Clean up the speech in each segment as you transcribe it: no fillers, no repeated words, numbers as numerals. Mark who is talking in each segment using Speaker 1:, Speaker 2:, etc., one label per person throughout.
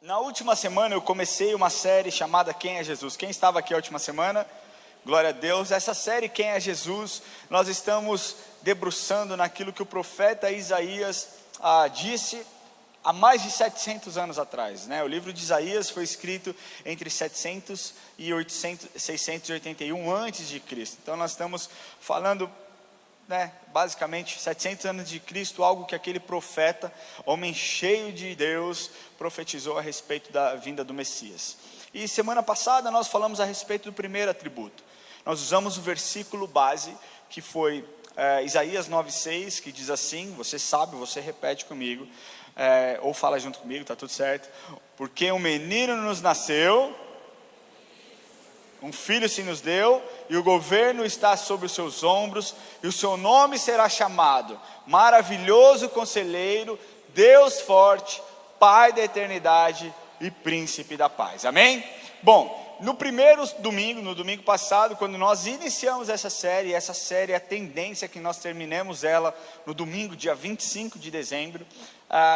Speaker 1: Na última semana eu comecei uma série chamada Quem é Jesus? Quem estava aqui a última semana? Glória a Deus. Essa série Quem é Jesus? Nós estamos debruçando naquilo que o profeta Isaías disse há mais de 700 anos atrás, né? O livro de Isaías foi escrito entre 700 e 681 antes de Cristo. Então nós estamos falando, basicamente 700 anos de Cristo, algo que aquele profeta, homem cheio de Deus, profetizou a respeito da vinda do Messias. E semana passada nós falamos a respeito do primeiro atributo. Nós usamos o versículo base, que foi Isaías 9,6, que diz assim, você sabe, você repete comigo, ou fala junto comigo, está tudo certo. Porque um menino nos nasceu, um filho se nos deu, e o governo está sobre os seus ombros, e o seu nome será chamado Maravilhoso Conselheiro, Deus Forte, Pai da Eternidade e Príncipe da Paz. Amém? Bom, no primeiro domingo, no domingo passado, quando nós iniciamos essa série é a tendência que nós terminemos ela no domingo, dia 25 de dezembro,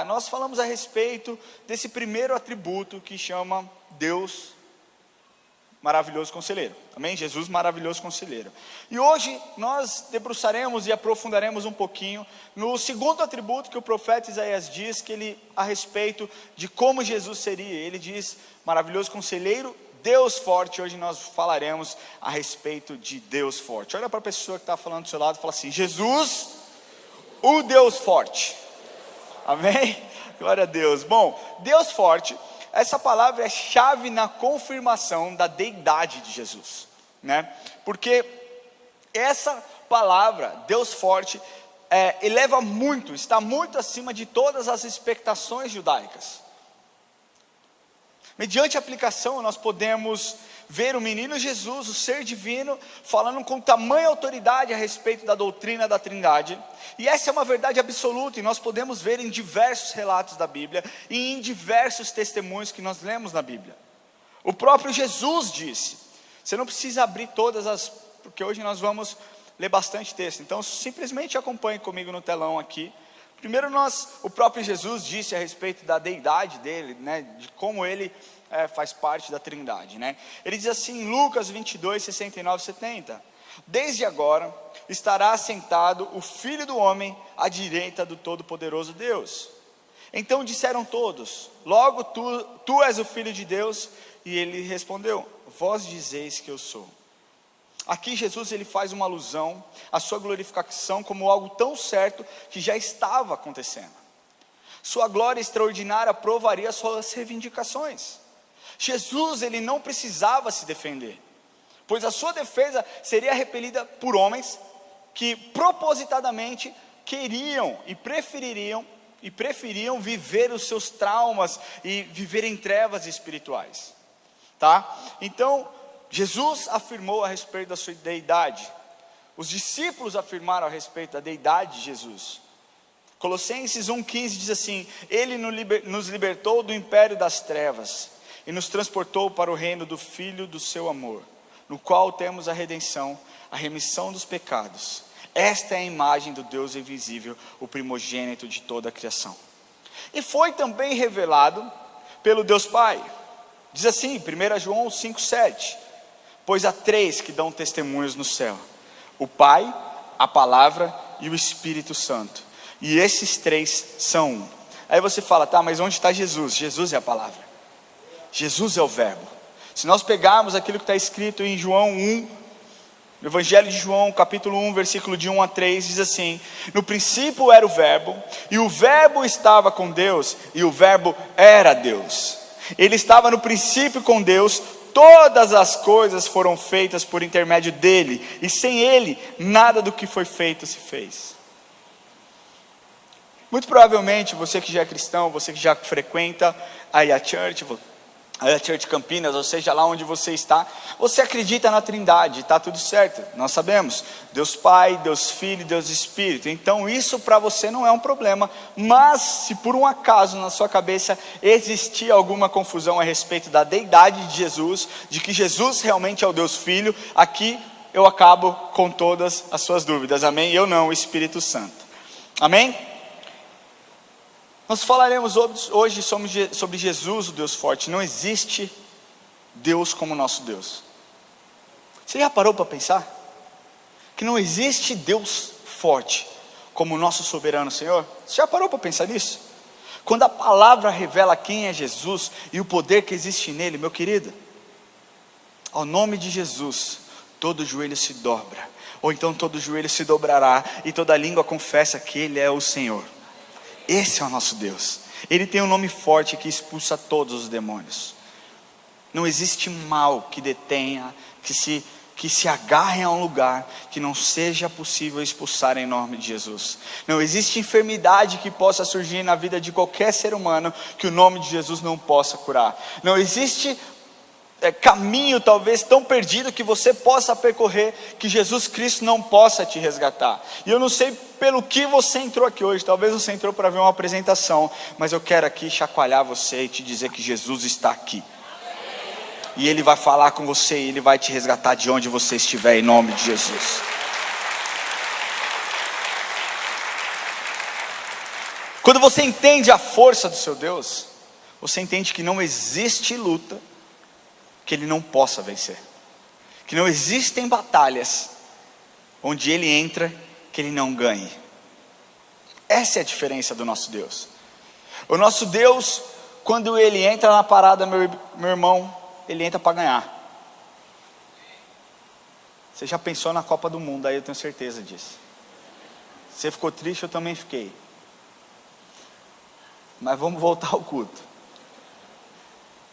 Speaker 1: nós falamos a respeito desse primeiro atributo que chama Deus Maravilhoso Conselheiro, amém? Jesus Maravilhoso Conselheiro. E hoje nós debruçaremos e aprofundaremos um pouquinho no segundo atributo que o profeta Isaías diz, que ele, a respeito de como Jesus seria. Ele diz Maravilhoso Conselheiro, Deus Forte. Hoje nós falaremos a respeito de Deus Forte. Olha para a pessoa que está falando do seu lado e fala assim: Jesus, o Deus Forte. Amém? Glória a Deus. Bom, Deus Forte, essa palavra é chave na confirmação da deidade de Jesus, né? Porque essa palavra, Deus Forte, eleva muito, está muito acima de todas as expectações judaicas. Mediante a aplicação, nós podemos ver o menino Jesus, o ser divino, falando com tamanha autoridade a respeito da doutrina da Trindade. E essa é uma verdade absoluta, e nós podemos ver em diversos relatos da Bíblia, e em diversos testemunhos que nós lemos na Bíblia. O próprio Jesus disse, você não precisa abrir porque hoje nós vamos ler bastante texto, então simplesmente acompanhe comigo no telão aqui. Primeiro o próprio Jesus disse a respeito da deidade dele, né, de como ele faz parte da Trindade, né? Ele diz assim em Lucas 22, 69 e 70, desde agora estará assentado o Filho do Homem à direita do Todo-Poderoso Deus. Então disseram todos, logo tu és o Filho de Deus, e ele respondeu, vós dizeis que eu sou. Aqui Jesus ele faz uma alusão à sua glorificação como algo tão certo que já estava acontecendo. Sua glória extraordinária provaria suas reivindicações. Jesus ele não precisava se defender, pois a sua defesa seria repelida por homens que propositadamente queriam e preferiam viver os seus traumas e viver em trevas espirituais, tá? Então Jesus afirmou a respeito da sua deidade. Os discípulos afirmaram a respeito da deidade de Jesus. Colossenses 1,15 diz assim: Ele nos libertou do império das trevas e nos transportou para o reino do Filho do seu amor, no qual temos a redenção, a remissão dos pecados. Esta é a imagem do Deus invisível, o primogênito de toda a criação. E foi também revelado pelo Deus Pai. Diz assim, 1 João 5,7, pois há três que dão testemunhos no céu, o Pai, a Palavra e o Espírito Santo, e esses três são um. Aí você fala, tá, mas onde está Jesus? Jesus é a Palavra, Jesus é o Verbo. Se nós pegarmos aquilo que está escrito em João 1, no Evangelho de João, capítulo 1, versículo de 1 a 3, diz assim: no princípio era o Verbo, e o Verbo estava com Deus, e o Verbo era Deus. Ele estava no princípio com Deus. Todas as coisas foram feitas por intermédio dele, e sem ele, nada do que foi feito se fez. Muito provavelmente, você que já é cristão, você que já frequenta a Church Campinas, ou seja, lá onde você está, você acredita na Trindade, está tudo certo, nós sabemos, Deus Pai, Deus Filho, Deus Espírito, então isso para você não é um problema, mas se por um acaso na sua cabeça existir alguma confusão a respeito da deidade de Jesus, de que Jesus realmente é o Deus Filho, aqui eu acabo com todas as suas dúvidas, amém? Eu não, o Espírito Santo, amém? Nós falaremos hoje sobre Jesus, o Deus forte. Não existe Deus como nosso Deus. Você já parou para pensar? Que não existe Deus forte como o nosso soberano Senhor? Você já parou para pensar nisso? Quando a palavra revela quem é Jesus e o poder que existe nele, meu querido, ao nome de Jesus, todo joelho se dobra, ou então todo joelho se dobrará, e toda língua confessa que Ele é o Senhor. Esse é o nosso Deus. Ele tem um nome forte que expulsa todos os demônios. Não existe mal que detenha, que se agarre a um lugar que não seja possível expulsar em nome de Jesus. Não existe enfermidade que possa surgir na vida de qualquer ser humano que o nome de Jesus não possa curar. Não existe caminho talvez tão perdido que você possa percorrer que Jesus Cristo não possa te resgatar. E eu não sei pelo que você entrou aqui hoje. Talvez você entrou para ver uma apresentação, mas eu quero aqui chacoalhar você e te dizer que Jesus está aqui. E Ele vai falar com você, e Ele vai te resgatar de onde você estiver, em nome de Jesus. Quando você entende a força do seu Deus, você entende que não existe luta que Ele não possa vencer. Que não existem batalhas onde Ele entra que Ele não ganhe. Essa é a diferença do nosso Deus. O nosso Deus, quando Ele entra na parada, meu irmão, Ele entra para ganhar. Você já pensou na Copa do Mundo, aí eu tenho certeza disso. Você ficou triste, eu também fiquei. Mas vamos voltar ao culto.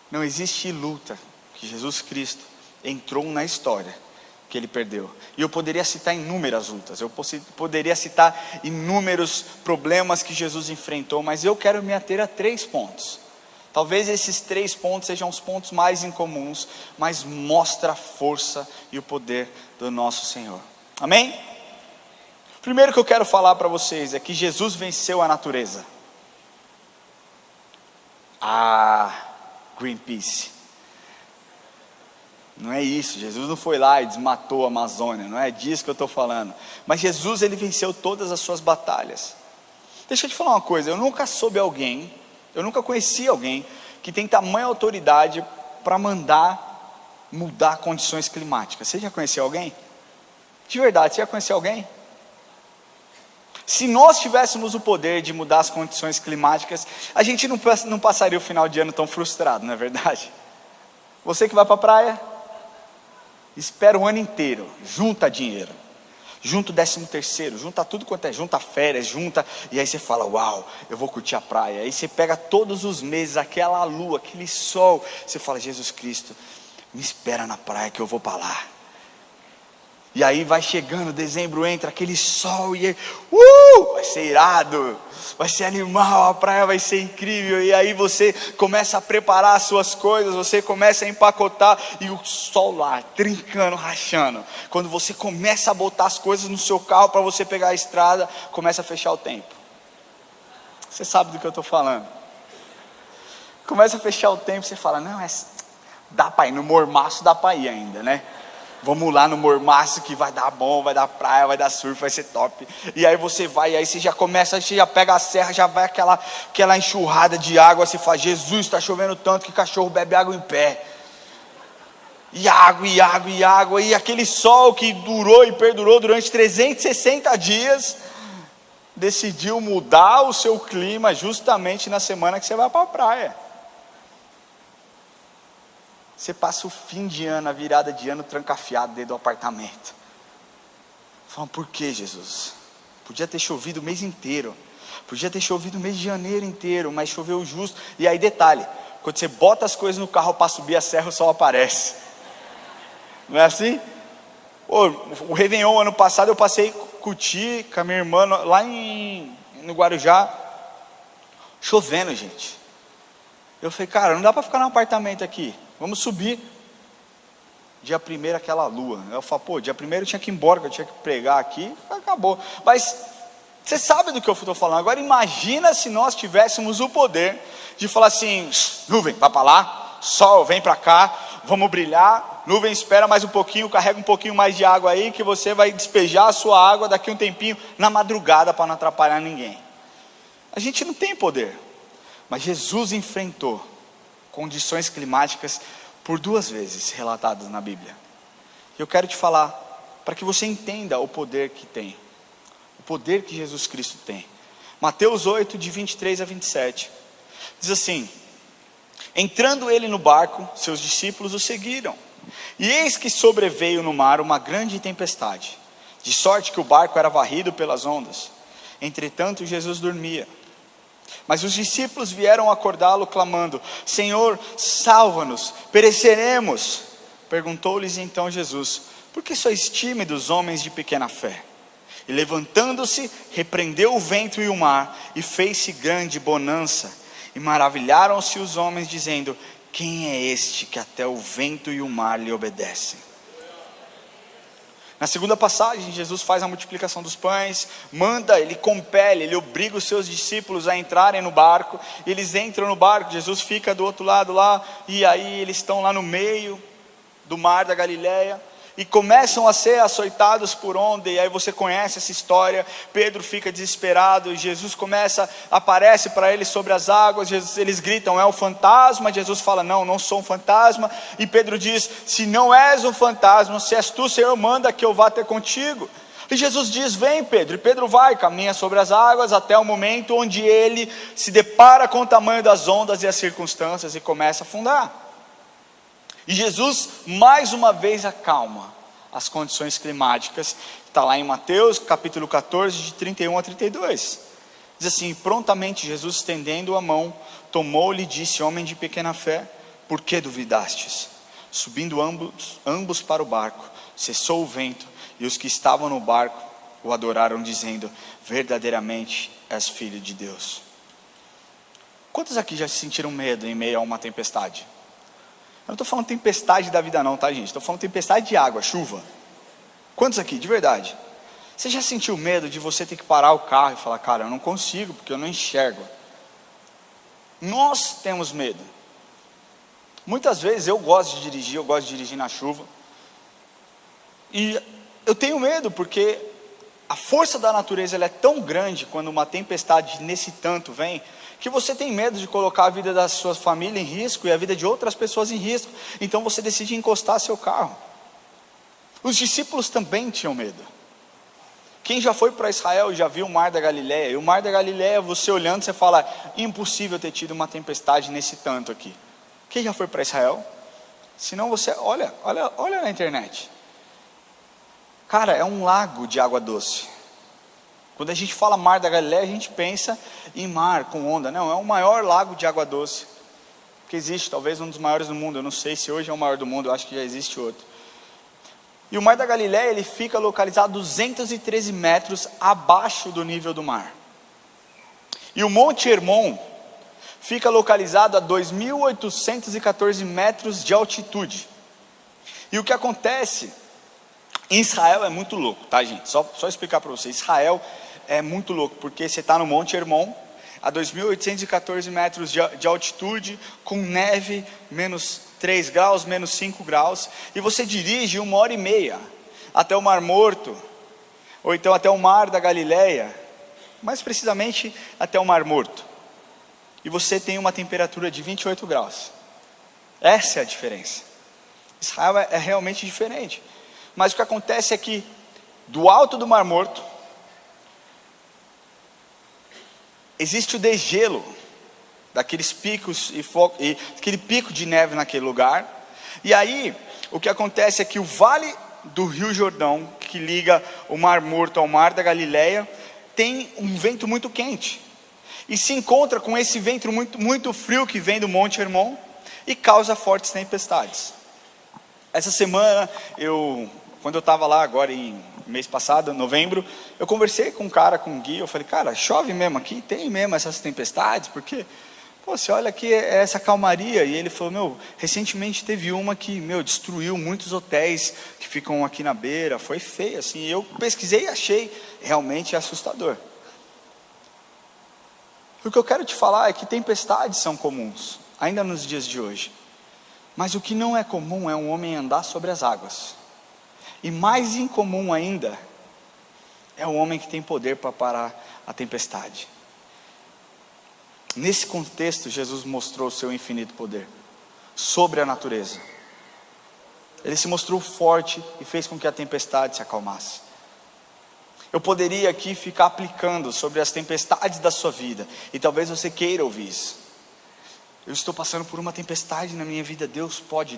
Speaker 1: Não existe luta que Jesus Cristo entrou na história que Ele perdeu. E eu poderia citar inúmeras lutas, eu poderia citar inúmeros problemas que Jesus enfrentou, mas eu quero me ater a 3 pontos. Talvez esses 3 pontos sejam os pontos mais incomuns, mas mostra a força e o poder do nosso Senhor. Amém? Primeiro que eu quero falar para vocês é que Jesus venceu a natureza. Greenpeace. Não é isso, Jesus não foi lá e desmatou a Amazônia, não é disso que eu estou falando. Mas Jesus, Ele venceu todas as suas batalhas. Deixa eu te falar uma coisa, eu nunca conheci alguém que tem tamanha autoridade para mandar mudar condições climáticas. Você já conheceu alguém? De verdade, você já conheceu alguém? Se nós tivéssemos o poder de mudar as condições climáticas, a gente não passaria o final de ano tão frustrado, não é verdade? Você que vai para a praia, espera o ano inteiro, junta dinheiro, junta o 13º, junta tudo quanto é, junta férias, e aí você fala, uau, eu vou curtir a praia. Aí você pega todos os meses, aquela lua, aquele sol, você fala, Jesus Cristo, me espera na praia que eu vou para lá. E aí vai chegando, dezembro entra, aquele sol, e vai ser irado, vai ser animal, a praia vai ser incrível. E aí você começa a preparar as suas coisas, você começa a empacotar, e o sol lá, trincando, rachando. Quando você começa a botar as coisas no seu carro para você pegar a estrada, começa a fechar o tempo. Você sabe do que eu estou falando. Começa a fechar o tempo, você fala, não, dá para ir, no mormaço dá para ir ainda, né? Vamos lá no mormaço que vai dar bom, vai dar praia, vai dar surf, vai ser top. E aí você vai, e aí você já começa, você já pega a serra, já vai aquela enxurrada de água, você fala, Jesus, está chovendo tanto que cachorro bebe água em pé. E água, e água, e água, e aquele sol que durou e perdurou durante 360 dias, decidiu mudar o seu clima justamente na semana que você vai para a praia. Você passa o fim de ano, a virada de ano, trancafiado dentro do apartamento. Falando, por que, Jesus? Podia ter chovido o mês inteiro. Podia ter chovido o mês de janeiro inteiro, mas choveu justo. E aí, detalhe, quando você bota as coisas no carro para subir a serra, o sol aparece. Não é assim? O Réveillon, ano passado, eu passei curtir com a minha irmã lá no Guarujá, chovendo, gente. Eu falei, cara, não dá para ficar no apartamento aqui. Vamos subir. Dia 1º aquela lua. Eu falo, dia 1º eu tinha que ir embora, eu tinha que pregar aqui, acabou. Mas você sabe do que eu estou falando. Agora imagina se nós tivéssemos o poder de falar assim, nuvem, vai para lá, sol, vem para cá, vamos brilhar, nuvem, espera mais um pouquinho, carrega um pouquinho mais de água aí, que você vai despejar a sua água daqui a um tempinho, na madrugada, para não atrapalhar ninguém. A gente não tem poder, mas Jesus enfrentou condições climáticas por 2 vezes relatadas na Bíblia. Eu quero te falar, para que você entenda o poder que tem, o poder que Jesus Cristo tem. Mateus 8, de 23 a 27, diz assim: entrando ele no barco, seus discípulos o seguiram. E eis que sobreveio no mar uma grande tempestade, de sorte que o barco era varrido pelas ondas. Entretanto, Jesus dormia. Mas os discípulos vieram acordá-lo, clamando: Senhor, salva-nos, pereceremos. Perguntou-lhes então Jesus: por que sois tímidos, homens de pequena fé? E levantando-se, repreendeu o vento e o mar, e fez-se grande bonança. E maravilharam-se os homens, dizendo: quem é este que até o vento e o mar lhe obedecem? Na segunda passagem, Jesus faz a multiplicação dos pães, ele compele, ele obriga os seus discípulos a entrarem no barco. Eles entram no barco, Jesus fica do outro lado lá, e aí eles estão lá no meio do mar da Galileia, e começam a ser açoitados por onda. E aí você conhece essa história. Pedro fica desesperado, e Jesus aparece para eles sobre as águas. Eles gritam: é um fantasma. Jesus fala: não sou um fantasma. E Pedro diz: se não és um fantasma, se és tu, Senhor, manda que eu vá ter contigo. E Jesus diz: vem, Pedro. E Pedro vai, caminha sobre as águas, até o momento onde ele se depara com o tamanho das ondas e as circunstâncias, e começa a afundar. E Jesus mais uma vez acalma as condições climáticas. Está lá em Mateus capítulo 14, de 31 a 32. Diz assim: prontamente Jesus, estendendo a mão, tomou-lhe e disse: homem de pequena fé, por que duvidastes? Subindo ambos para o barco, cessou o vento, e os que estavam no barco o adoraram, dizendo: verdadeiramente és filho de Deus. Quantos aqui já sentiram medo em meio a uma tempestade? Eu não estou falando tempestade da vida não, tá, gente? Estou falando tempestade de água, chuva. Quantos aqui, de verdade? Você já sentiu medo de você ter que parar o carro e falar: cara, eu não consigo, porque eu não enxergo? Nós temos medo. Muitas vezes eu gosto de dirigir na chuva. E eu tenho medo, porque a força da natureza ela é tão grande quando uma tempestade nesse tanto vem, que você tem medo de colocar a vida da sua família em risco e a vida de outras pessoas em risco. Então você decide encostar seu carro. Os discípulos também tinham medo. Quem já foi para Israel já viu o Mar da Galileia. E o Mar da Galileia, você olhando, você fala: impossível ter tido uma tempestade nesse tanto aqui. Quem já foi para Israel? Se não, você olha na internet. Cara, é um lago de água doce. Quando a gente fala Mar da Galileia, a gente pensa em mar com onda. Não, é o maior lago de água doce que existe, talvez um dos maiores do mundo. Eu não sei se hoje é o maior do mundo, eu acho que já existe outro. E o Mar da Galileia, ele fica localizado 213 metros abaixo do nível do mar. E o Monte Hermon fica localizado a 2.814 metros de altitude. E o que acontece em Israel é muito louco, tá, gente? Só explicar para vocês. Israel é muito louco, porque você está no Monte Hermon, a 2.814 metros de altitude, com neve, menos 3 graus, menos 5 graus, e você dirige 1h30 até o Mar Morto, ou então até o Mar da Galileia, mais precisamente até o Mar Morto, e você tem uma temperatura de 28 graus. Essa é a diferença. Israel é realmente diferente. Mas o que acontece é que do alto do Mar Morto existe o degelo daqueles picos e aquele pico de neve naquele lugar. E aí o que acontece é que o vale do Rio Jordão, que liga o Mar Morto ao Mar da Galileia, tem um vento muito quente e se encontra com esse vento muito frio que vem do Monte Hermon e causa fortes tempestades. Essa semana, quando eu estava lá agora em mês passado, novembro, eu conversei com um cara, com um guia. Eu falei: cara, chove mesmo aqui? Tem mesmo essas tempestades? Porque, você olha aqui essa calmaria. E ele falou: recentemente teve uma que, destruiu muitos hotéis que ficam aqui na beira. Foi feio, assim. Eu pesquisei e achei realmente assustador. O que eu quero te falar é que tempestades são comuns, ainda nos dias de hoje. Mas o que não é comum é um homem andar sobre as águas. E mais incomum ainda é o homem que tem poder para parar a tempestade. Nesse contexto, Jesus mostrou o seu infinito poder sobre a natureza. Ele se mostrou forte e fez com que a tempestade se acalmasse. Eu poderia aqui ficar aplicando sobre as tempestades da sua vida, e talvez você queira ouvir isso. Eu estou passando por uma tempestade na minha vida, Deus pode,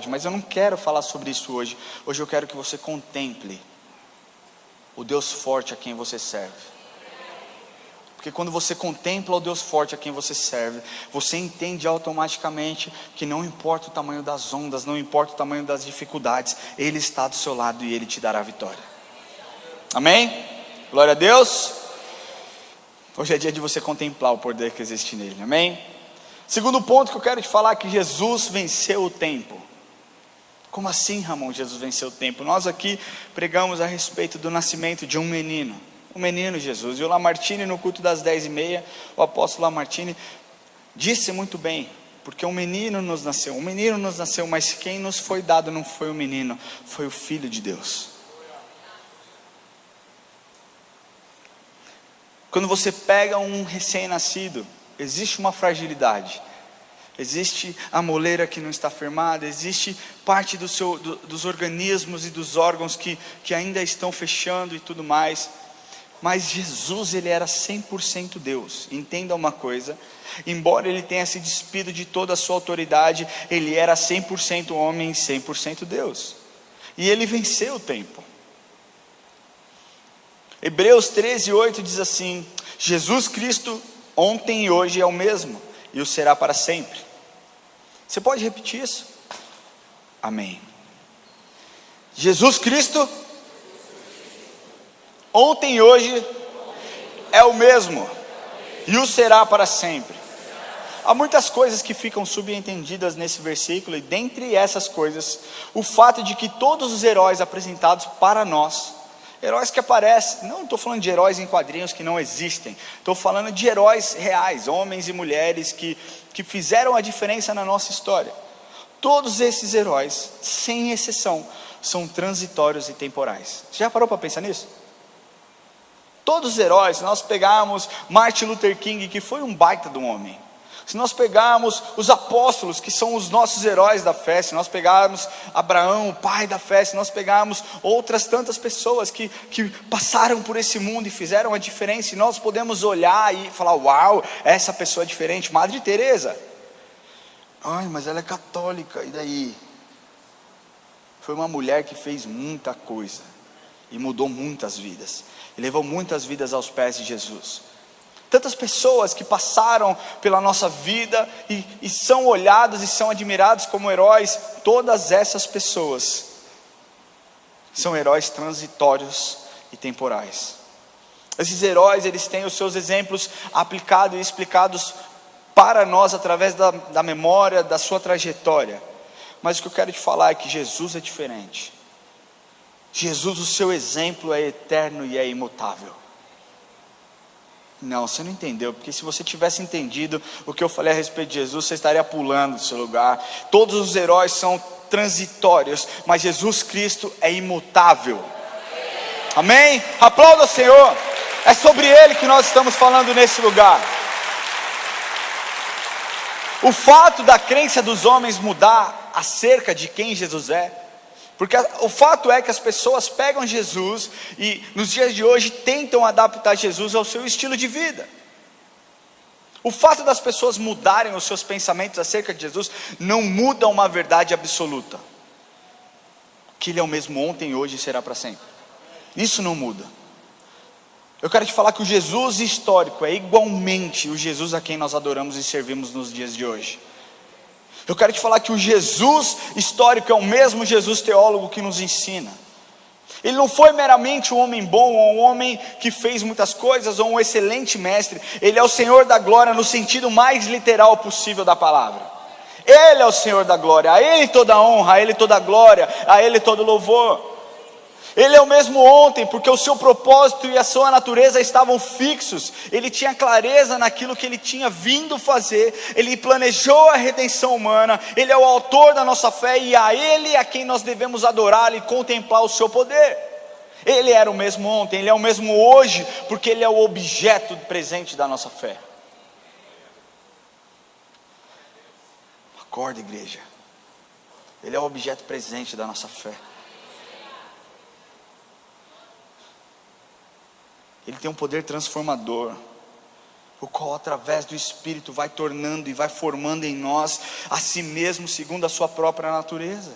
Speaker 1: mas eu não quero falar sobre isso hoje. Hoje eu quero que você contemple o Deus forte a quem você serve. Porque quando você contempla o Deus forte a quem você serve, você entende automaticamente que não importa o tamanho das ondas, não importa o tamanho das dificuldades, Ele está do seu lado e Ele te dará a vitória. Amém? Glória a Deus. Hoje é dia de você contemplar o poder que existe nele. Amém? Segundo ponto que eu quero te falar é que Jesus venceu o tempo. Como assim, Ramon, Jesus venceu o tempo? Nós aqui pregamos a respeito do nascimento de um menino. O menino Jesus. E o Lamartine, no culto das 10h30, o apóstolo Lamartine disse muito bem, porque um menino nos nasceu, mas quem nos foi dado não foi o menino, foi o Filho de Deus. Quando você pega um recém-nascido, existe uma fragilidade, existe a moleira que não está firmada, existe parte dos organismos e dos órgãos que ainda estão fechando e tudo mais. Mas Jesus, Ele era 100% Deus. Entenda uma coisa, embora Ele tenha se despido de toda a sua autoridade, Ele era 100% homem e 100% Deus. E Ele venceu o tempo. Hebreus 13:8 diz assim: Jesus Cristo ontem e hoje é o mesmo, e o será para sempre. Você pode repetir isso? Amém. Jesus Cristo ontem e hoje é o mesmo, e o será para sempre. Há muitas coisas que ficam subentendidas nesse versículo, e dentre essas coisas, o fato de que todos os heróis apresentados para nós, heróis que aparecem, não estou falando de heróis em quadrinhos que não existem, estou falando de heróis reais, homens e mulheres que fizeram a diferença na nossa história. Todos esses heróis, sem exceção, são transitórios e temporais. Você já parou para pensar nisso? Todos os heróis, se nós pegarmos Martin Luther King, que foi um baita de um homem, se nós pegarmos os apóstolos, que são os nossos heróis da fé, se nós pegarmos Abraão, o pai da fé, se nós pegarmos outras tantas pessoas que passaram por esse mundo e fizeram a diferença, e nós podemos olhar e falar: uau, essa pessoa é diferente. Madre Teresa, ai, mas ela é católica, e daí? Foi uma mulher que fez muita coisa e mudou muitas vidas, e levou muitas vidas aos pés de Jesus. Tantas pessoas que passaram pela nossa vida e são olhadas e são admiradas como heróis. Todas essas pessoas são heróis transitórios e temporais. Esses heróis, eles têm os seus exemplos aplicados e explicados para nós através da memória, da sua trajetória. Mas o que eu quero te falar é que Jesus é diferente. Jesus, o seu exemplo é eterno e é imutável. Não, você não entendeu, porque se você tivesse entendido o que eu falei a respeito de Jesus, você estaria pulando do seu lugar. Todos os heróis são transitórios, mas Jesus Cristo é imutável. Amém? Aplauda o Senhor. É sobre Ele que nós estamos falando nesse lugar. O fato da crença dos homens mudar acerca de quem Jesus é, porque o fato é que as pessoas pegam Jesus e nos dias de hoje tentam adaptar Jesus ao seu estilo de vida. O fato das pessoas mudarem os seus pensamentos acerca de Jesus não muda uma verdade absoluta, que Ele é o mesmo ontem, hoje e será para sempre. Isso não muda. Eu quero te falar que o Jesus histórico é igualmente o Jesus a quem nós adoramos e servimos nos dias de hoje. Eu quero te falar que o Jesus histórico é o mesmo Jesus teólogo que nos ensina. Ele não foi meramente um homem bom, ou um homem que fez muitas coisas, ou um excelente mestre. Ele é o Senhor da glória no sentido mais literal possível da palavra. Ele é o Senhor da glória, a Ele toda a honra, a Ele toda a glória, a Ele todo o louvor. Ele é o mesmo ontem, porque o seu propósito e a sua natureza estavam fixos. Ele tinha clareza naquilo que ele tinha vindo fazer. Ele planejou a redenção humana. Ele é o autor da nossa fé, e a Ele a quem nós devemos adorar e contemplar o seu poder. Ele era o mesmo ontem, Ele é o mesmo hoje, porque Ele é o objeto presente da nossa fé. Acorda, igreja. Ele é o objeto presente da nossa fé. Ele tem um poder transformador, o qual através do Espírito vai tornando e vai formando em nós a si mesmo segundo a sua própria natureza.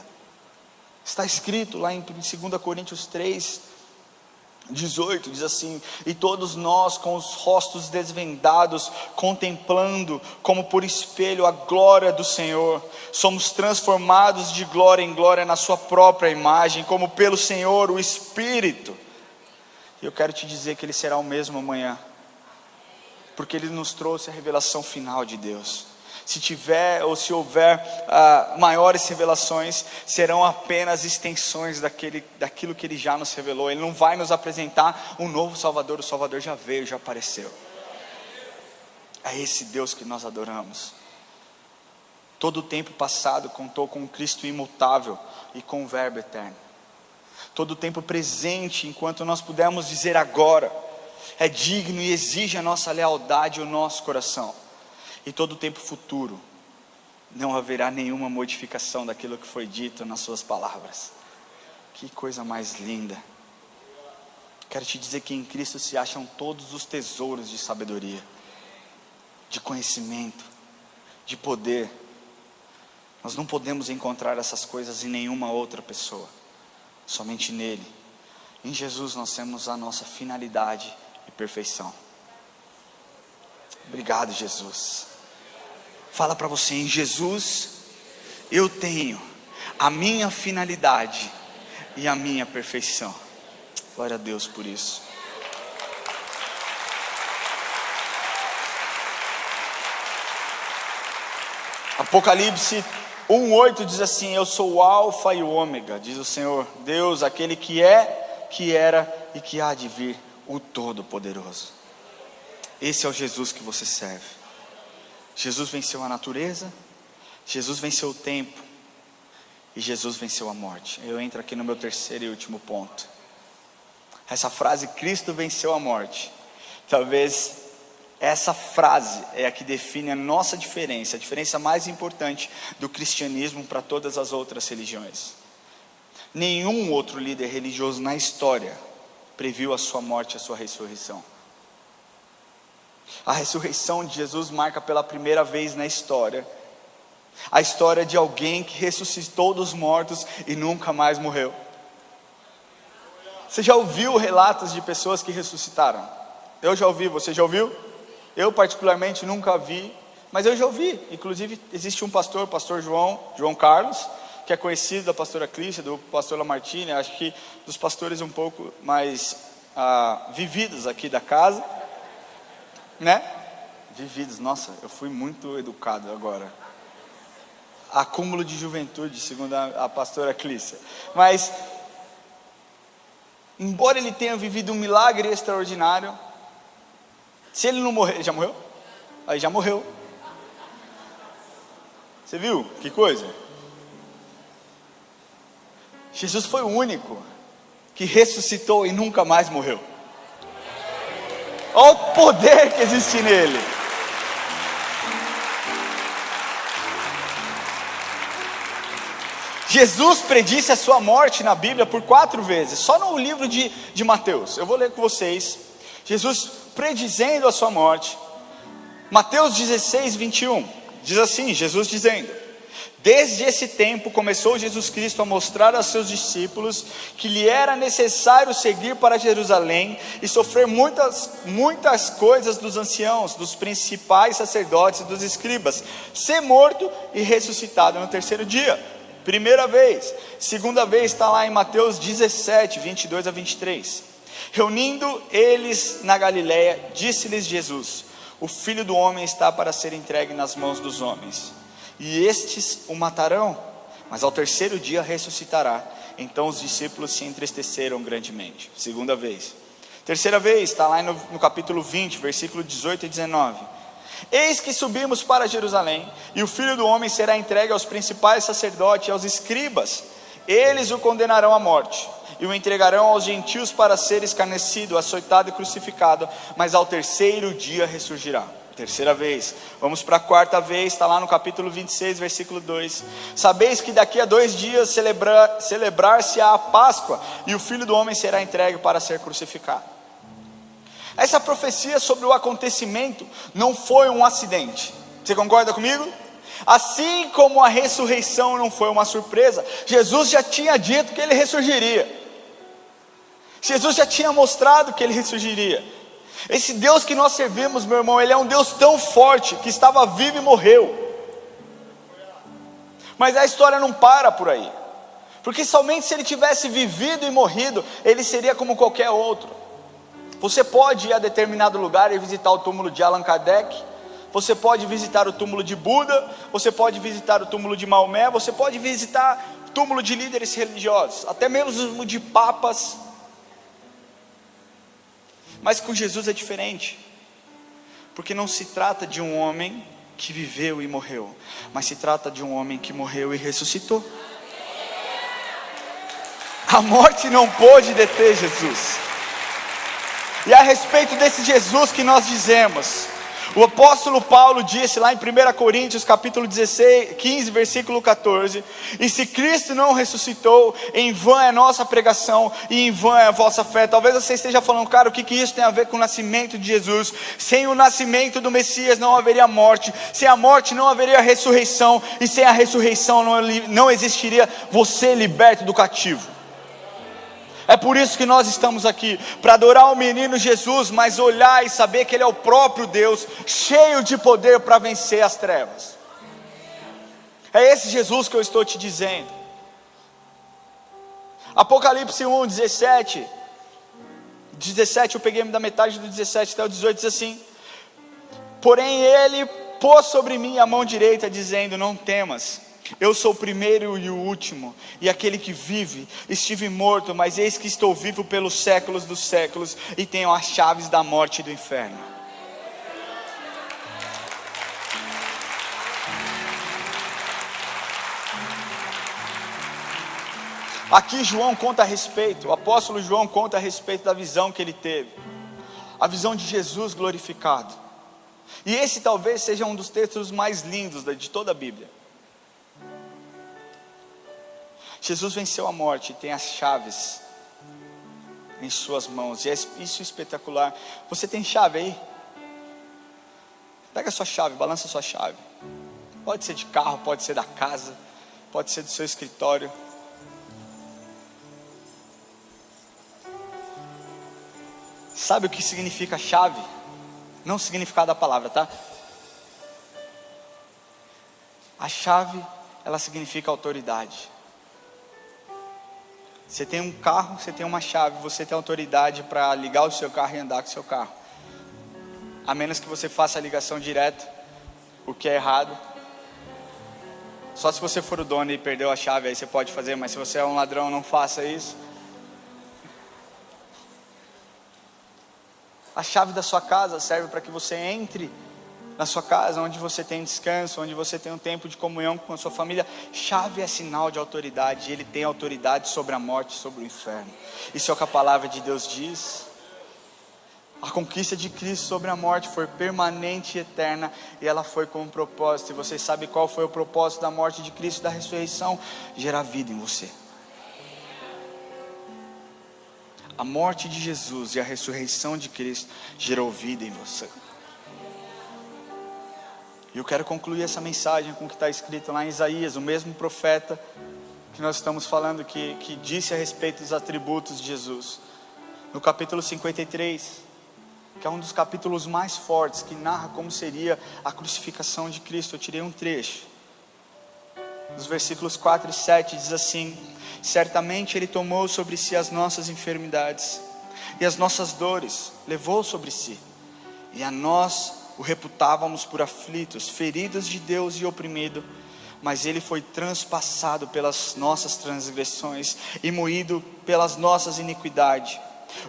Speaker 1: Está escrito lá em 2 Coríntios 3:18, diz assim: e todos nós com os rostos desvendados, contemplando como por espelho a glória do Senhor, somos transformados de glória em glória na sua própria imagem, como pelo Senhor o Espírito. E eu quero te dizer que Ele será o mesmo amanhã, porque Ele nos trouxe a revelação final de Deus. Se tiver ou se houver maiores revelações, serão apenas extensões daquilo que Ele já nos revelou. Ele não vai nos apresentar um novo Salvador, o Salvador já veio, já apareceu. É esse Deus que nós adoramos. Todo o tempo passado contou com um Cristo imutável e com o Verbo eterno. Todo o tempo presente, enquanto nós pudermos dizer agora, é digno e exige a nossa lealdade e o nosso coração. E todo o tempo futuro, não haverá nenhuma modificação daquilo que foi dito nas suas palavras. Que coisa mais linda. Quero te dizer que em Cristo se acham todos os tesouros de sabedoria, de conhecimento, de poder. Nós não podemos encontrar essas coisas em nenhuma outra pessoa, somente nele. Em Jesus nós temos a nossa finalidade e perfeição. Obrigado, Jesus. Fala para você: em Jesus eu tenho a minha finalidade e a minha perfeição. Glória a Deus por isso. Apocalipse 1:8 diz assim: eu sou o alfa e o ômega, diz o Senhor Deus, aquele que é, que era e que há de vir, o Todo-Poderoso. Esse é o Jesus que você serve. Jesus venceu a natureza, Jesus venceu o tempo, e Jesus venceu a morte. Eu entro aqui no meu terceiro e último ponto. Essa frase, Cristo venceu a morte, talvez essa frase é a que define a nossa diferença, a diferença mais importante do cristianismo para todas as outras religiões. Nenhum outro líder religioso na história previu a sua morte e a sua ressurreição. A ressurreição de Jesus marca pela primeira vez na história a história de alguém que ressuscitou dos mortos e nunca mais morreu. Você já ouviu relatos de pessoas que ressuscitaram? Eu já ouvi, você já ouviu? Eu particularmente nunca vi, mas eu já ouvi. Inclusive existe um pastor, o pastor João Carlos, que é conhecido da pastora Clícia, do pastor Lamartine, acho que dos pastores um pouco mais vividos aqui da casa, né? Vividos, nossa, eu fui muito educado agora. Acúmulo de juventude, segundo a pastora Clícia. Mas, embora ele tenha vivido um milagre extraordinário, se ele não morrer, ele já morreu? Aí já morreu. Você viu? Que coisa? Jesus foi o único que ressuscitou e nunca mais morreu. Olha o poder que existe nele. Jesus predisse a sua morte na Bíblia por 4 vezes, só no livro de Mateus. Eu vou ler com vocês. Jesus predizendo a sua morte. Mateus 16:21, diz assim, Jesus dizendo: desde esse tempo começou Jesus Cristo a mostrar aos seus discípulos que lhe era necessário seguir para Jerusalém e sofrer muitas coisas dos anciãos, dos principais sacerdotes e dos escribas, ser morto e ressuscitado no terceiro dia. Primeira vez. Segunda vez está lá em Mateus 17:22-23. Reunindo eles na Galileia, disse-lhes Jesus: o Filho do Homem está para ser entregue nas mãos dos homens, e estes o matarão, mas ao terceiro dia ressuscitará. Então os discípulos se entristeceram grandemente. Segunda vez. Terceira vez, está lá no capítulo 20, versículo 18 e 19. Eis que subimos para Jerusalém, e o Filho do Homem será entregue aos principais sacerdotes e aos escribas. Eles o condenarão à morte, e o entregarão aos gentios para ser escarnecido, açoitado e crucificado, mas ao terceiro dia ressurgirá. Terceira vez. Vamos para a quarta vez, está lá no capítulo 26, versículo 2. Sabeis que daqui a 2 dias celebrar-se-á a Páscoa, e o Filho do Homem será entregue para ser crucificado. Essa profecia sobre o acontecimento não foi um acidente. Você concorda comigo? Assim como a ressurreição não foi uma surpresa, Jesus já tinha dito que ele ressurgiria. Jesus já tinha mostrado que ele ressurgiria. Esse Deus que nós servimos, meu irmão, ele é um Deus tão forte que estava vivo e morreu. Mas a história não para por aí, porque somente se ele tivesse vivido e morrido, ele seria como qualquer outro. Você pode ir a determinado lugar e visitar o túmulo de Allan Kardec, você pode visitar o túmulo de Buda, você pode visitar o túmulo de Maomé, você pode visitar o túmulo de líderes religiosos, até mesmo de papas. Mas com Jesus é diferente, porque não se trata de um homem que viveu e morreu, mas se trata de um homem que morreu e ressuscitou. A morte não pôde deter Jesus. E a respeito desse Jesus que nós dizemos, o apóstolo Paulo disse lá em 1 Coríntios capítulo 15, versículo 14: e se Cristo não ressuscitou, em vão é nossa pregação e em vão é a vossa fé. Talvez você esteja falando, cara, o que isso tem a ver com o nascimento de Jesus? Sem o nascimento do Messias não haveria morte, sem a morte não haveria ressurreição, e sem a ressurreição não existiria você liberto do cativo. É por isso que nós estamos aqui, para adorar o menino Jesus, mas olhar e saber que ele é o próprio Deus, cheio de poder para vencer as trevas. É esse Jesus que eu estou te dizendo. Apocalipse 1, 17, eu peguei da metade do 17 até o 18, diz assim: porém ele pôs sobre mim a mão direita, dizendo, não temas, eu sou o primeiro e o último, e aquele que vive. Estive morto, mas eis que estou vivo pelos séculos dos séculos, e tenho as chaves da morte e do inferno. Aqui João conta a respeito, o apóstolo João conta a respeito da visão que ele teve, a visão de Jesus glorificado. E esse talvez seja um dos textos mais lindos de toda a Bíblia. Jesus venceu a morte e tem as chaves em suas mãos, e é isso espetacular. Você tem chave aí? Pega a sua chave, balança a sua chave. Pode ser de carro, pode ser da casa, pode ser do seu escritório. Sabe o que significa chave? Não o significado da palavra, tá? A chave, ela significa autoridade. Você tem um carro, você tem uma chave, você tem autoridade para ligar o seu carro e andar com o seu carro. A menos que você faça a ligação direta, o que é errado. Só se você for o dono e perdeu a chave, aí você pode fazer, mas se você é um ladrão, não faça isso. A chave da sua casa serve para que você entre na sua casa, onde você tem descanso, onde você tem um tempo de comunhão com a sua família. Chave é sinal de autoridade, ele tem autoridade sobre a morte, sobre o inferno. Isso é o que a palavra de Deus diz. A conquista de Cristo sobre a morte foi permanente e eterna, e ela foi com um propósito. E você sabe qual foi o propósito da morte de Cristo e da ressurreição? Gerar vida em você. A morte de Jesus e a ressurreição de Cristo gerou vida em você. E eu quero concluir essa mensagem com o que está escrito lá em Isaías, o mesmo profeta que nós estamos falando, que disse a respeito dos atributos de Jesus. No capítulo 53, que é um dos capítulos mais fortes, que narra como seria a crucificação de Cristo. Eu tirei um trecho. Dos versículos 4 e 7 diz assim: certamente Ele tomou sobre si as nossas enfermidades, e as nossas dores levou sobre si, e a nós o reputávamos por aflitos, feridos de Deus e oprimido, mas Ele foi transpassado pelas nossas transgressões, e moído pelas nossas iniquidades.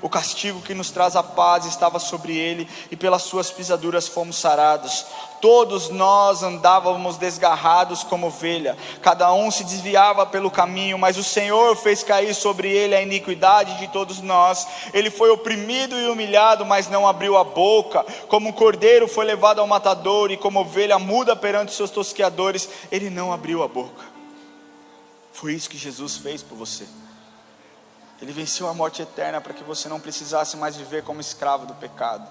Speaker 1: O castigo que nos traz a paz estava sobre ele, e pelas suas pisaduras fomos sarados. Todos nós andávamos desgarrados como ovelha, cada um se desviava pelo caminho, mas o Senhor fez cair sobre ele a iniquidade de todos nós. Ele foi oprimido e humilhado, mas não abriu a boca. Como um cordeiro foi levado ao matador, e como ovelha muda perante seus tosqueadores, ele não abriu a boca. Foi isso que Jesus fez por você. Ele venceu a morte eterna para que você não precisasse mais viver como escravo do pecado.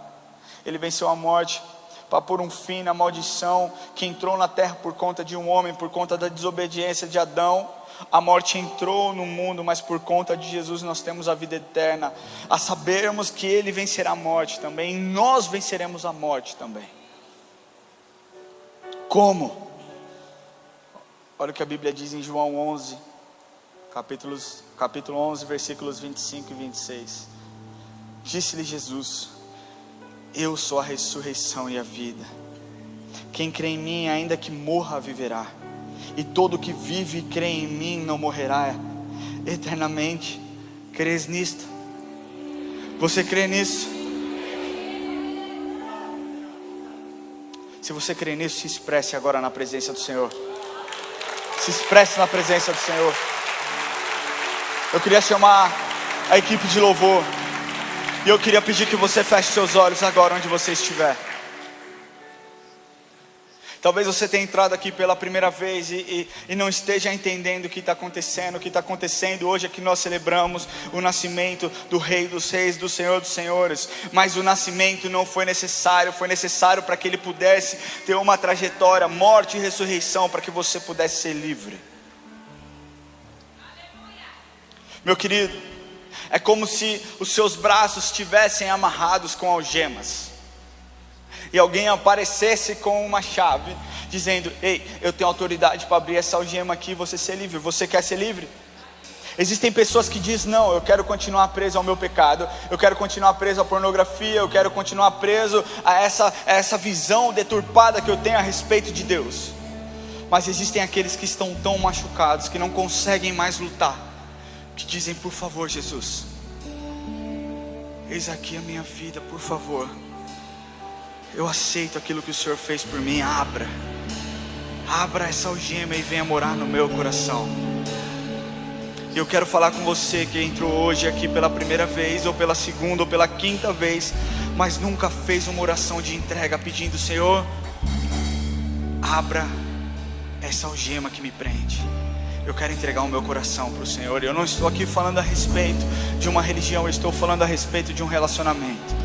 Speaker 1: Ele venceu a morte para pôr um fim na maldição que entrou na terra por conta de um homem, por conta da desobediência de Adão. A morte entrou no mundo, mas por conta de Jesus nós temos a vida eterna. A sabermos que Ele vencerá a morte também, e nós venceremos a morte também. Como? Olha o que a Bíblia diz em João 11, capítulo 11, versículos 25 e 26. Disse-lhe Jesus: eu sou a ressurreição e a vida. Quem crê em mim, ainda que morra, viverá. E todo que vive e crê em mim não morrerá eternamente. Crês nisto? Você crê nisso? Se você crê nisso, se expresse agora na presença do Senhor. Se expresse na presença do Senhor. Eu queria chamar a equipe de louvor, e eu queria pedir que você feche seus olhos agora onde você estiver. Talvez você tenha entrado aqui pela primeira vez e não esteja entendendo o que está acontecendo. O que está acontecendo hoje é que nós celebramos o nascimento do Rei dos Reis, do Senhor dos Senhores. Mas o nascimento não foi necessário, foi necessário para que Ele pudesse ter uma trajetória, morte e ressurreição, para que você pudesse ser livre. Meu querido, é como se os seus braços estivessem amarrados com algemas, e alguém aparecesse com uma chave, dizendo: ei, eu tenho autoridade para abrir essa algema aqui e você ser livre. Você quer ser livre? Existem pessoas que dizem: não, eu quero continuar preso ao meu pecado, eu quero continuar preso à pornografia, eu quero continuar preso a essa visão deturpada que eu tenho a respeito de Deus. Mas existem aqueles que estão tão machucados, que não conseguem mais lutar, que dizem: por favor, Jesus, eis aqui a minha vida, por favor, eu aceito aquilo que o Senhor fez por mim. Abra essa algema e venha morar no meu coração. E eu quero falar com você que entrou hoje aqui pela primeira vez, ou pela segunda, ou pela quinta vez, mas nunca fez uma oração de entrega, pedindo: Senhor, abra essa algema que me prende. Eu quero entregar o meu coração para o Senhor. Eu não estou aqui falando a respeito de uma religião, eu estou falando a respeito de um relacionamento.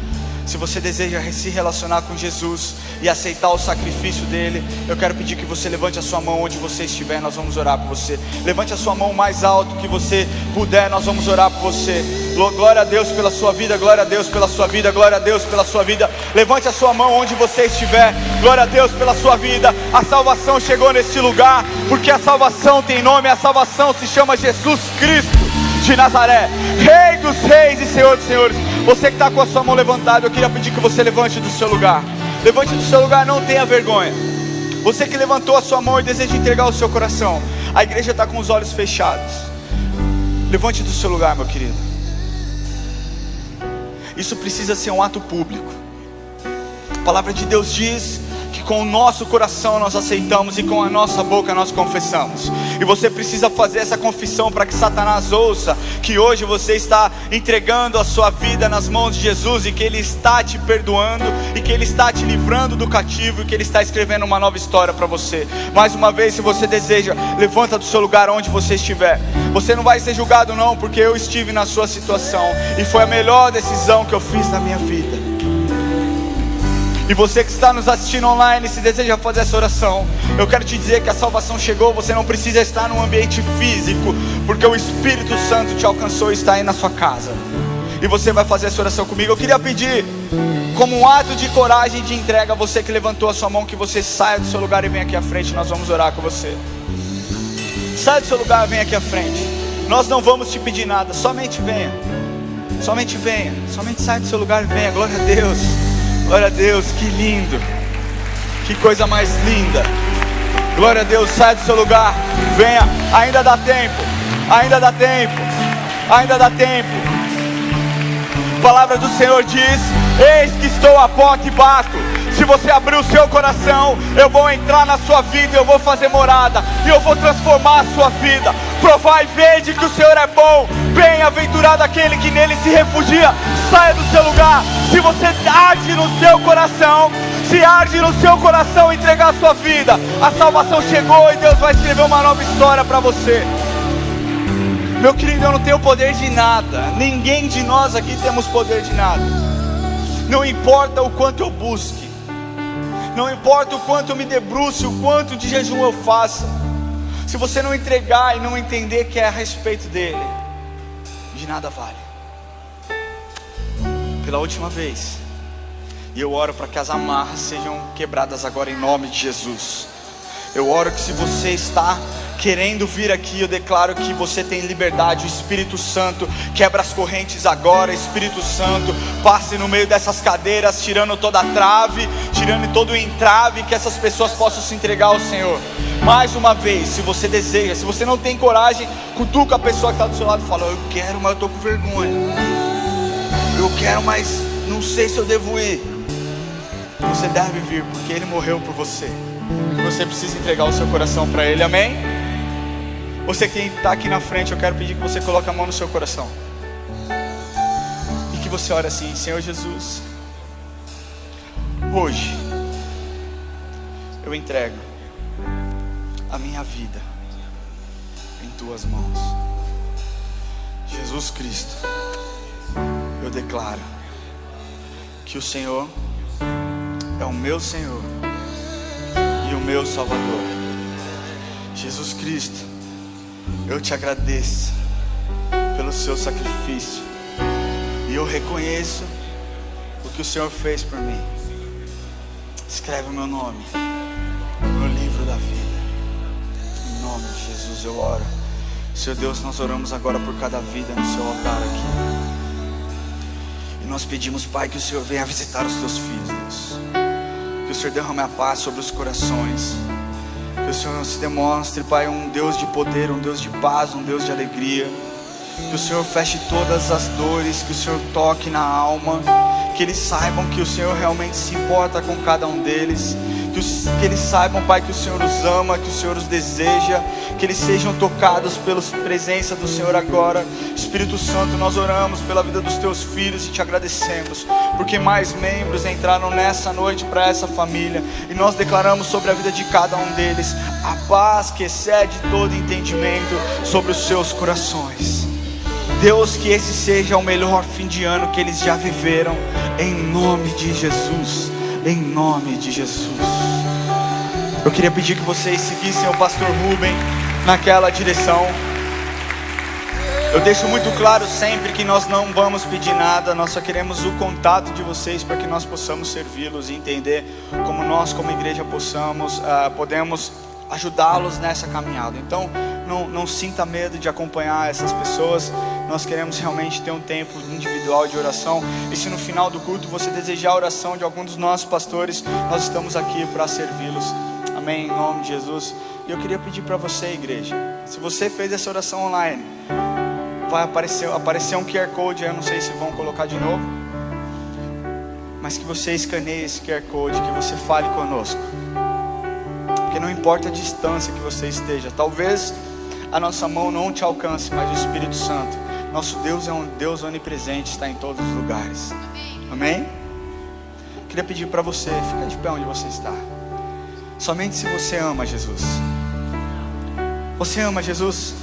Speaker 1: Se você deseja se relacionar com Jesus e aceitar o sacrifício dele, eu quero pedir que você levante a sua mão onde você estiver. Nós vamos orar por você. Levante a sua mão mais alto que você puder, nós vamos orar por você. Glória a Deus pela sua vida, glória a Deus pela sua vida, glória a Deus pela sua vida. Levante a sua mão onde você estiver. Glória a Deus pela sua vida. A salvação chegou neste lugar, porque a salvação tem nome. A salvação se chama Jesus Cristo de Nazaré, Rei dos Reis e Senhor dos Senhores. Você que está com a sua mão levantada, eu queria pedir que você levante do seu lugar. Levante do seu lugar, não tenha vergonha. Você que levantou a sua mão e deseja entregar o seu coração, a igreja está com os olhos fechados. Levante do seu lugar, meu querido. Isso precisa ser um ato público. A palavra de Deus diz que com o nosso coração nós aceitamos e com a nossa boca nós confessamos. E você precisa fazer essa confissão para que Satanás ouça que hoje você está entregando a sua vida nas mãos de Jesus, e que Ele está te perdoando, e que Ele está te livrando do cativo, e que Ele está escrevendo uma nova história para você. Mais uma vez, se você deseja, levanta do seu lugar onde você estiver. Você não vai ser julgado não, porque eu estive na sua situação e foi a melhor decisão que eu fiz na minha vida. E você que está nos assistindo online, se deseja fazer essa oração, eu quero te dizer que a salvação chegou. Você não precisa estar num ambiente físico, porque o Espírito Santo te alcançou e está aí na sua casa. E você vai fazer essa oração comigo. Eu queria pedir, como um ato de coragem e de entrega, você que levantou a sua mão, que você saia do seu lugar e venha aqui à frente. Nós vamos orar com você. Saia do seu lugar, venha aqui à frente. Nós não vamos te pedir nada, somente venha. Somente venha, somente saia do seu lugar e venha. Glória a Deus. Glória a Deus, que lindo. Que coisa mais linda. Glória a Deus, sai do seu lugar. Venha, ainda dá tempo. Ainda dá tempo. Ainda dá tempo. palavra do Senhor diz: eis que estou à porta e bato. Se você abrir o seu coração, eu vou entrar na sua vida, eu vou fazer morada, e eu vou transformar a sua vida. Provai e vede que o Senhor é bom. Bem-aventurado aquele que nele se refugia. Saia do seu lugar. Se você arde no seu coração, se arde no seu coração entregar a sua vida, a salvação chegou e Deus vai escrever uma nova história para você. Meu querido, eu não tenho poder de nada. Ninguém de nós aqui temos poder de nada. Não importa o quanto eu busque, não importa o quanto eu me debruce, o quanto de jejum eu faça, se você não entregar e não entender que é a respeito dele, de nada vale. Pela última vez, e eu oro para que as amarras sejam quebradas agora em nome de Jesus. Eu oro que se você está querendo vir aqui, eu declaro que você tem liberdade. O Espírito Santo quebra as correntes agora. Espírito Santo, passe no meio dessas cadeiras, tirando toda a trave, tirando todo o entrave, que essas pessoas possam se entregar ao Senhor. Mais uma vez, se você deseja, se você não tem coragem, cutuca a pessoa que está do seu lado e fala: eu quero, mas eu estou com vergonha. Eu quero, mas não sei se eu devo ir. Você deve vir, porque Ele morreu por você. Você precisa entregar o seu coração para Ele, amém? Você que está aqui na frente, eu quero pedir que você coloque a mão no seu coração e que você ore assim: Senhor Jesus, hoje eu entrego a minha vida em Tuas mãos. Jesus Cristo, eu declaro que o Senhor é o meu Senhor e o meu Salvador. Jesus Cristo, eu te agradeço pelo seu sacrifício, e eu reconheço o que o Senhor fez por mim. Escreve o meu nome no livro da vida. Em nome de Jesus eu oro. Senhor Deus, nós oramos agora por cada vida no seu altar aqui. E nós pedimos, Pai, que o Senhor venha visitar os teus filhos, Deus. Que o Senhor derrame a paz sobre os corações. Que o Senhor se demonstre, Pai, um Deus de poder, um Deus de paz, um Deus de alegria. Que o Senhor feche todas as dores, que o Senhor toque na alma. Que eles saibam que o Senhor realmente se importa com cada um deles. Que eles saibam, Pai, que o Senhor os ama, que o Senhor os deseja. Que eles sejam tocados pela presença do Senhor agora. Espírito Santo, nós oramos pela vida dos teus filhos e te agradecemos, porque mais membros entraram nessa noite para essa família. E nós declaramos sobre a vida de cada um deles a paz que excede todo entendimento sobre os seus corações. Deus, que esse seja o melhor fim de ano que eles já viveram, em nome de Jesus. Em nome de Jesus. Eu queria pedir que vocês seguissem o pastor Rubem naquela direção. Eu deixo muito claro sempre que nós não vamos pedir nada, nós só queremos o contato de vocês para que nós possamos servi-los e entender como nós, como igreja, podemos ajudá-los nessa caminhada. Então não sinta medo de acompanhar essas pessoas. Nós queremos realmente ter um tempo individual de oração. E se no final do culto você desejar a oração de algum dos nossos pastores, nós estamos aqui para servi-los. Amém, em nome de Jesus. E eu queria pedir para você, igreja, se você fez essa oração online, vai aparecer um QR Code. Eu não sei se vão colocar de novo, mas que você escaneie esse QR Code, que você fale conosco. Porque não importa a distância que você esteja, talvez a nossa mão não te alcance, mas o Espírito Santo, nosso Deus, é um Deus onipresente, está em todos os lugares. Amém? Queria pedir para você, fica de pé onde você está. Somente se você ama Jesus. Você ama Jesus?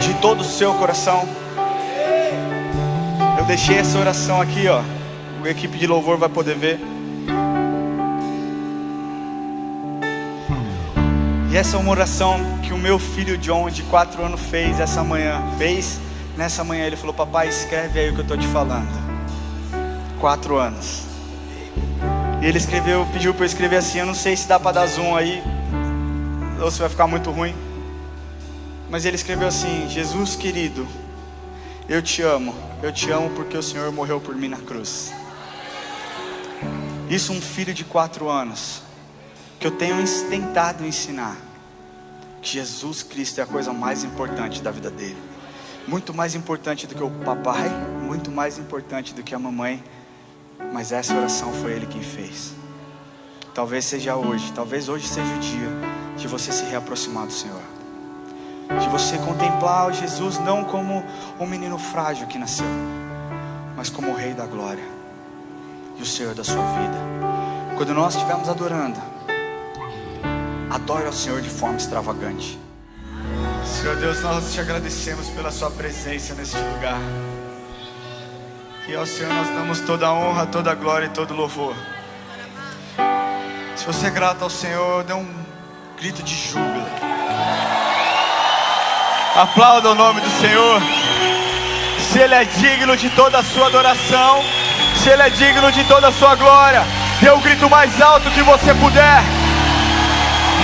Speaker 1: De todo o seu coração? Eu deixei essa oração aqui, ó. A equipe de louvor vai poder ver. E essa é uma oração que o meu filho John, de 4 anos, fez essa manhã. Nessa manhã ele falou: papai, escreve aí o que eu estou te falando. 4 anos. E ele pediu para eu escrever assim. Eu não sei se dá para dar zoom aí, ou se vai ficar muito ruim. Mas ele escreveu assim: Jesus querido, eu te amo porque o Senhor morreu por mim na cruz. Isso um filho de 4 anos, que eu tenho tentado ensinar que Jesus Cristo é a coisa mais importante da vida dele. Muito mais importante do que o papai, muito mais importante do que a mamãe, mas essa oração foi Ele quem fez. Talvez seja hoje, talvez hoje seja o dia de você se reaproximar do Senhor, de você contemplar Jesus não como um menino frágil que nasceu, mas como o Rei da Glória e o Senhor da sua vida. Quando nós estivermos adorando, adore ao Senhor de forma extravagante. Senhor Deus, nós te agradecemos pela sua presença neste lugar. E ao Senhor nós damos toda a honra, toda a glória e todo o louvor. Se você é grato ao Senhor, dê um grito de júbilo. Aplauda o nome do Senhor. Se Ele é digno de toda a sua adoração, se Ele é digno de toda a sua glória, dê o grito mais alto que você puder.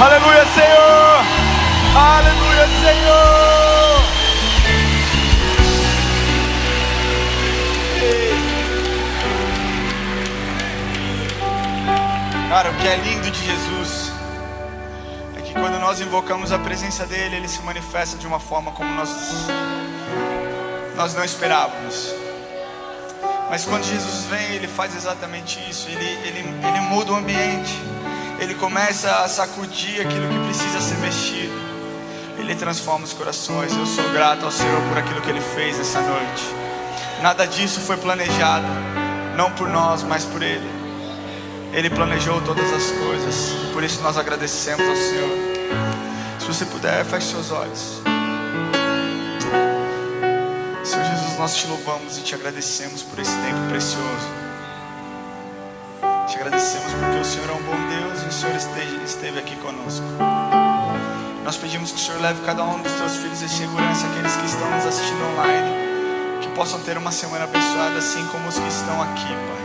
Speaker 1: Aleluia, Senhor. Aleluia, Senhor. Cara, o que é lindo de Jesus é que quando nós invocamos a presença dEle, Ele se manifesta de uma forma como nós não esperávamos. Mas quando Jesus vem, Ele faz exatamente isso. Ele muda o ambiente. Ele começa a sacudir aquilo que precisa ser mexido. Ele transforma os corações. Eu sou grato ao Senhor por aquilo que Ele fez essa noite. Nada disso foi planejado, não por nós, mas por Ele. Ele planejou todas as coisas, por isso nós agradecemos ao Senhor. Se você puder, feche seus olhos. Senhor Jesus, nós te louvamos e te agradecemos por esse tempo precioso. Te agradecemos porque o Senhor é um bom Deus e o Senhor esteve aqui conosco. Nós pedimos que o Senhor leve cada um dos teus filhos em segurança, aqueles que estão nos assistindo online, que possam ter uma semana abençoada assim como os que estão aqui, Pai.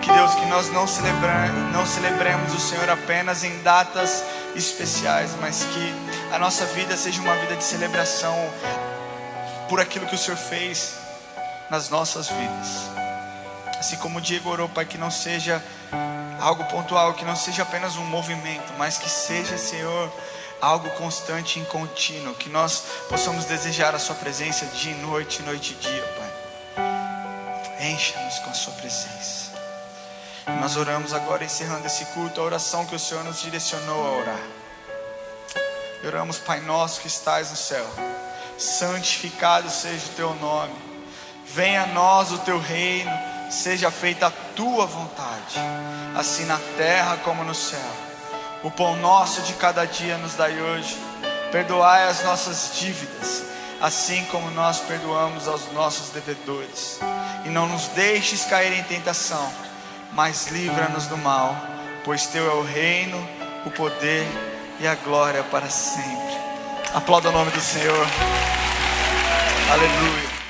Speaker 1: Que Deus, que nós não celebremos o Senhor apenas em datas especiais, mas que a nossa vida seja uma vida de celebração por aquilo que o Senhor fez nas nossas vidas. Assim como o Diego orou, Pai, que não seja algo pontual, que não seja apenas um movimento, mas que seja, Senhor, algo constante e contínuo, que nós possamos desejar a sua presença dia e noite, noite e dia, Pai. Encha-nos com a sua presença. Nós oramos agora, encerrando esse culto, a oração que o Senhor nos direcionou a orar. E oramos, Pai nosso que estás no céu, santificado seja o teu nome. Venha a nós o teu reino, seja feita a tua vontade, assim na terra como no céu. O pão nosso de cada dia nos dai hoje. Perdoai as nossas dívidas, assim como nós perdoamos aos nossos devedores. E não nos deixes cair em tentação, mas livra-nos do mal, pois teu é o reino, o poder e a glória para sempre. Aplauda o nome do Senhor. Aleluia.